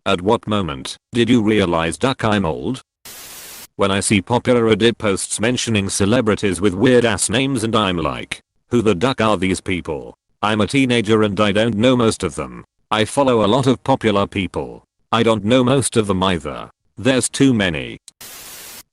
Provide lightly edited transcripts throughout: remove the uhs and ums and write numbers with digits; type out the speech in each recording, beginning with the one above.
At what moment did you realize duck I'm old? When I see popular Reddit posts mentioning celebrities with weird ass names and I'm like, who the duck are these people? I'm a teenager and I don't know most of them. I follow a lot of popular people. I don't know most of them either. There's too many.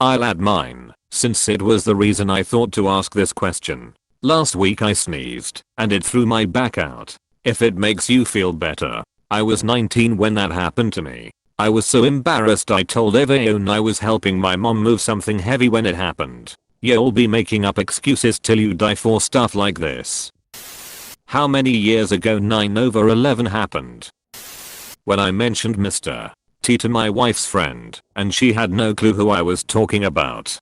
I'll add mine, since it was the reason I thought to ask this question. Last week I sneezed, and it threw my back out. If it makes you feel better, I was 19 when that happened to me. I was so embarrassed I told everyone I was helping my mom move something heavy when it happened. You'll be making up excuses till you die for stuff like this. How many years ago 9/11 happened? When I mentioned Mr. T to my wife's friend, and she had no clue who I was talking about.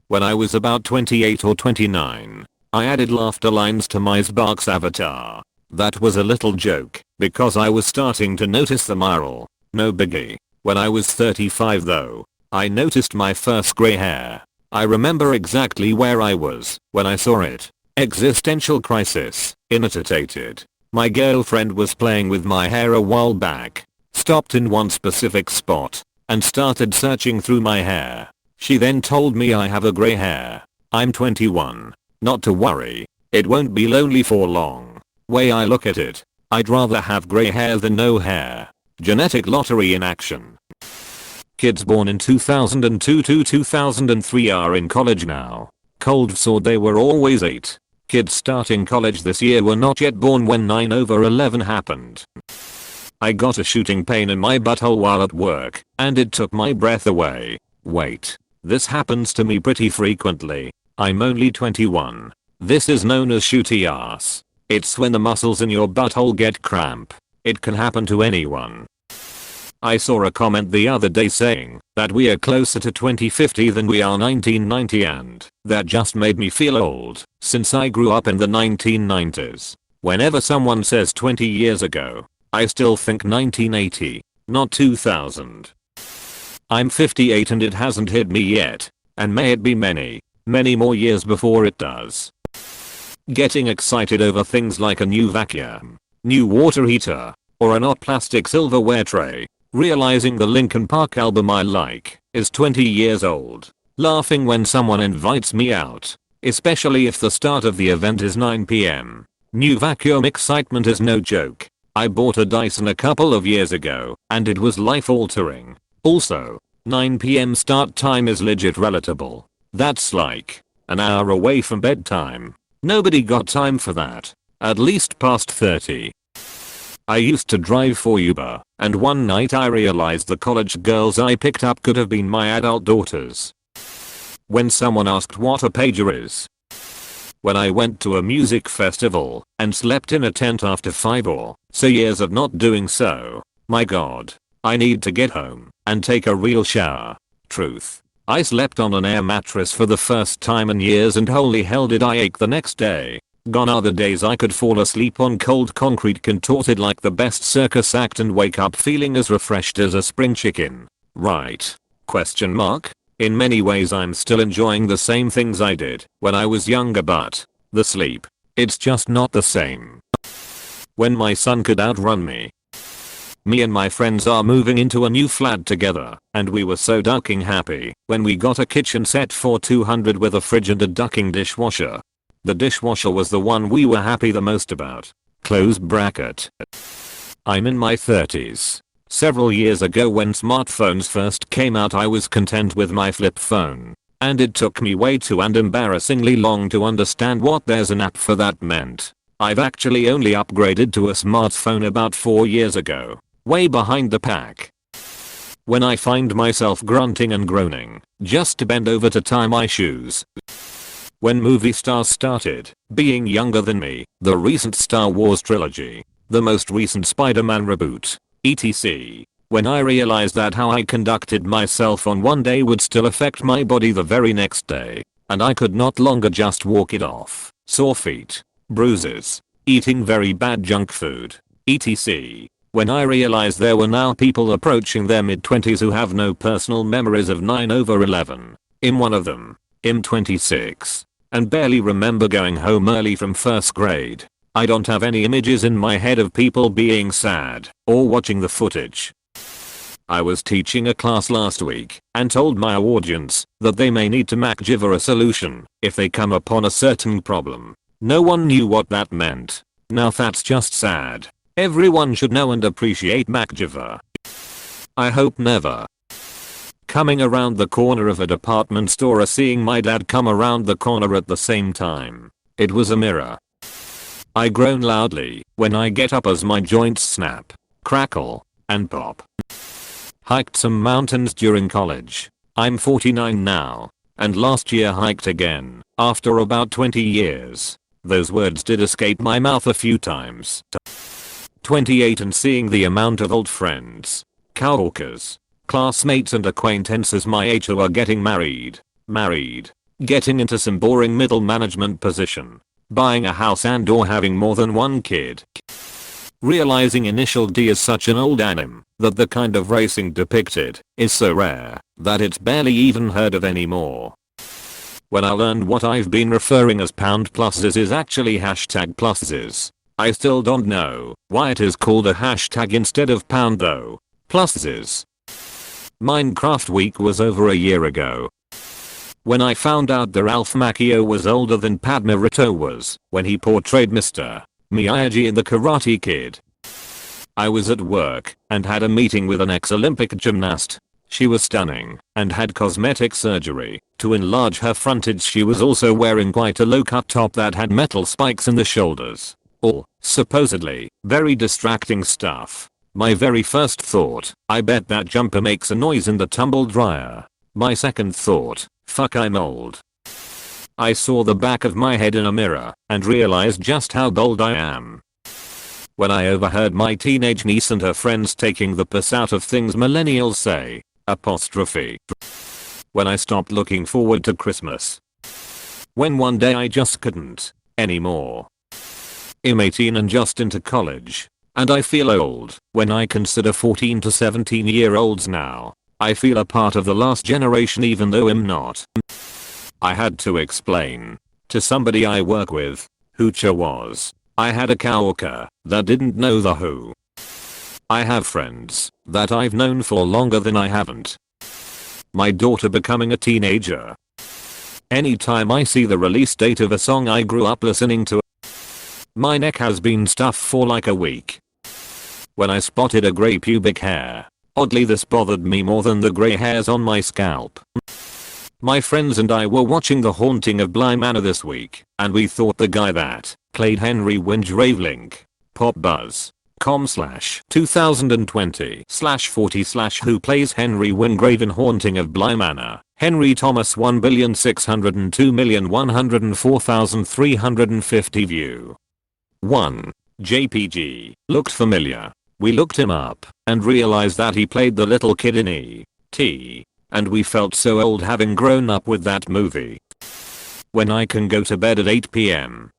When I was about 28 or 29, I added laughter lines to my Xbox avatar. That was a little joke, because I was starting to notice the moral. No biggie. When I was 35 though, I noticed my first grey hair. I remember exactly where I was when I saw it. Existential crisis. Irritated. My girlfriend was playing with my hair a while back. Stopped in one specific spot and started searching through my hair. She then told me I have a grey hair. I'm 21. Not to worry. It won't be lonely for long. Way I look at it, I'd rather have grey hair than no hair. Genetic lottery in action. Kids born in 2002 to 2003 are in college now. Cold sword they were always 8. Kids starting college this year were not yet born when 9/11 happened. I got a shooting pain in my butthole while at work, and it took my breath away. Wait, this happens to me pretty frequently. I'm only 21. This is known as shooty ass. It's when the muscles in your butthole get cramp. It can happen to anyone. I saw a comment the other day saying that we are closer to 2050 than we are 1990 and that just made me feel old since I grew up in the 1990s. Whenever someone says 20 years ago, I still think 1980, not 2000. I'm 58 and it hasn't hit me yet, and may it be many, many more years before it does. Getting excited over things like a new vacuum, new water heater, or a not plastic silverware tray. Realizing the Linkin Park album I like is 20 years old. Laughing when someone invites me out, especially if the start of the event is 9 PM. New vacuum excitement is no joke. I bought a Dyson a couple of years ago, and it was life altering. Also, 9 PM start time is legit relatable. That's like an hour away from bedtime. Nobody got time for that. At least past 30. I used to drive for Uber, and one night I realized the college girls I picked up could have been my adult daughters. When someone asked what a pager is. When I went to a music festival and slept in a tent after 5 or so years of not doing so. My god, I need to get home and take a real shower. Truth. I slept on an air mattress for the first time in years and holy hell did I ache the next day. Gone are the days I could fall asleep on cold concrete contorted like the best circus act and wake up feeling as refreshed as a spring chicken. Right? Question mark? In many ways I'm still enjoying the same things I did when I was younger but the sleep, it's just not the same. When my son could outrun me. Me and my friends are moving into a new flat together and we were so ducking happy when we got a kitchen set for 200 with a fridge and a ducking dishwasher. The dishwasher was the one we were happy the most about. Close bracket. I'm in my 30s. Several years ago when smartphones first came out I was content with my flip phone. And it took me way too and embarrassingly long to understand what there's an app for that meant. I've actually only upgraded to a smartphone about 4 years ago. Way behind the pack. When I find myself grunting and groaning just to bend over to tie my shoes. When movie stars started being younger than me, the recent Star Wars trilogy, the most recent Spider-Man reboot, etc. When I realized that how I conducted myself on one day would still affect my body the very next day, and I could not longer just walk it off. Sore feet, bruises, eating very bad junk food, etc. When I realized there were now people approaching their mid-20s who have no personal memories of 9/11. I'm one of them. I'm 26. And barely remember going home early from first grade. I don't have any images in my head of people being sad or watching the footage. I was teaching a class last week and told my audience that they may need to MacGyver a solution if they come upon a certain problem. No one knew what that meant. Now that's just sad. Everyone should know and appreciate MacGyver. I hope never. Coming around the corner of a department store or seeing my dad come around the corner at the same time. It was a mirror. I groan loudly when I get up as my joints snap, crackle, and pop. Hiked some mountains during college. I'm 49 now, and last year hiked again, after about 20 years. Those words did escape my mouth a few times. 28 and seeing the amount of old friends, coworkers, classmates and acquaintances my age who are getting married, getting into some boring middle management position, buying a house and or having more than one kid. Realizing Initial D is such an old anime that the kind of racing depicted is so rare that it's barely even heard of anymore. When I learned what I've been referring as pound pluses is actually hashtag pluses. I still don't know why it is called a hashtag instead of pound though. Pluses. Minecraft week was over a year ago. When I found out that Ralph Macchio was older than Padme Rito was when he portrayed Mr. Miyagi in The Karate Kid. I was at work and had a meeting with an ex-Olympic gymnast. She was stunning and had cosmetic surgery to enlarge her frontage. She was also wearing quite a low-cut top that had metal spikes in the shoulders. All supposedly very distracting stuff. My very first thought, I bet that jumper makes a noise in the tumble dryer. My second thought, fuck, I'm old. I saw the back of my head in a mirror and realized just how bold I am. When I overheard my teenage niece and her friends taking the piss out of things millennials say, apostrophe. When I stopped looking forward to Christmas. When one day I just couldn't anymore. I'm 18 and just into college. And I feel old when I consider 14 to 17-year-olds now. I feel a part of the last generation even though I'm not. I had to explain to somebody I work with who Cha was. I had a coworker that didn't know the Who. I have friends that I've known for longer than I haven't. My daughter becoming a teenager. Anytime I see the release date of a song I grew up listening to. My neck has been stuffed for like a week. When I spotted a grey pubic hair. Oddly this bothered me more than the grey hairs on my scalp. My friends and I were watching The Haunting of Bly Manor this week, and we thought the guy that played Henry Winge Ravelink, popbuzz.com/2020/40/ who plays Henry Wingrave in Haunting of Bly Manor, Henry Thomas 1,602,104,350 view. 1. JPG looked familiar. We looked him up and realized that he played the little kid in E.T. And we felt so old having grown up with that movie. When I can go to bed at 8 p.m.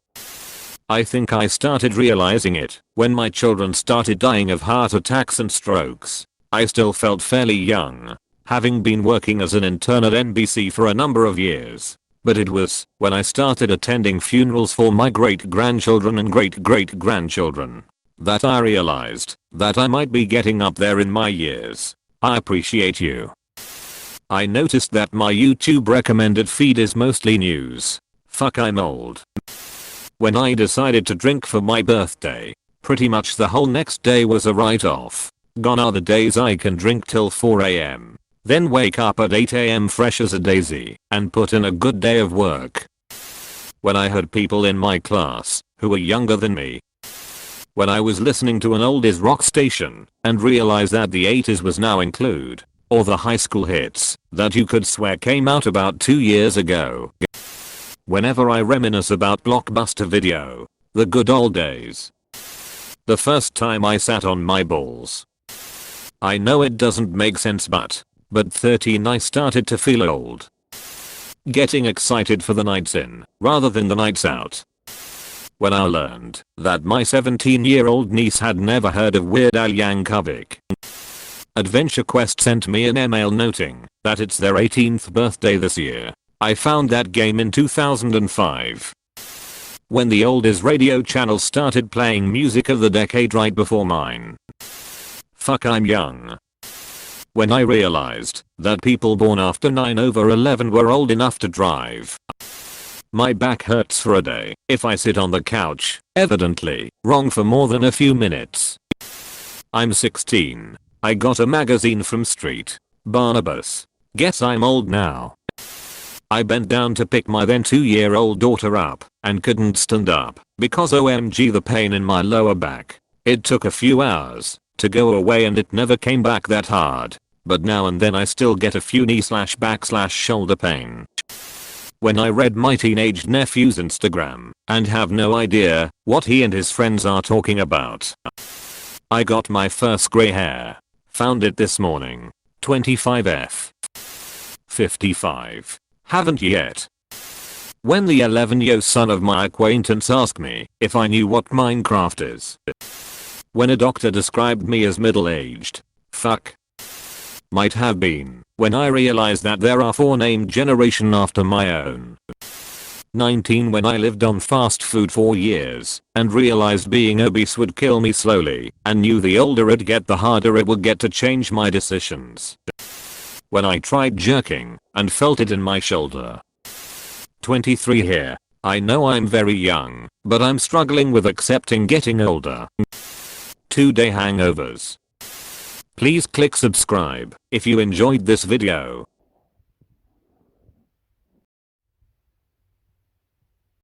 I think I started realizing it when my children started dying of heart attacks and strokes. I still felt fairly young, having been working as an intern at NBC for a number of years. But it was when I started attending funerals for my great-grandchildren and great-great-grandchildren that I realized that I might be getting up there in my years. I appreciate you. I noticed that my YouTube recommended feed is mostly news. Fuck, I'm old. When I decided to drink for my birthday, pretty much the whole next day was a write-off. Gone are the days I can drink till 4 AM, then wake up at 8 AM fresh as a daisy and put in a good day of work. When I heard people in my class who were younger than me. When I was listening to an oldies rock station and realized that the 80s was now include or the high school hits that you could swear came out about 2 years ago. Whenever I reminisce about Blockbuster Video, the good old days. The first time I sat on my balls. I know it doesn't make sense but 13 I started to feel old. Getting excited for the nights in rather than the nights out. When I learned that my 17-year-old niece had never heard of Weird Al Yankovic. Adventure Quest sent me an email noting that it's their 18th birthday this year. I found that game in 2005. When the oldies radio channel started playing music of the decade right before mine. Fuck, I'm young. when I realized that people born after 9/11 were old enough to drive. My back hurts for a day if I sit on the couch, evidently wrong for more than a few minutes. I'm 16. I got a magazine from Street Barnabas. Guess I'm old now. I bent down to pick my then 2-year-old daughter up and couldn't stand up because OMG the pain in my lower back. It took a few hours to go away and it never came back that hard. But now and then I still get a few knee/back/shoulder pain. When I read my teenage nephew's Instagram and have no idea what he and his friends are talking about. I got my first gray hair. Found it this morning. 25F. 55. Haven't yet. When the 11-year son of my acquaintance asked me if I knew what Minecraft is. When a doctor described me as middle-aged. Fuck. Might have been when I realized that there are 4 named generation after my own. 19 when I lived on fast food for years and realized being obese would kill me slowly and knew the older I'd get the harder it would get to change my decisions. When I tried jerking and felt it in my shoulder. 23 here. I know I'm very young, but I'm struggling with accepting getting older. 2-day hangovers. Please click subscribe if you enjoyed this video.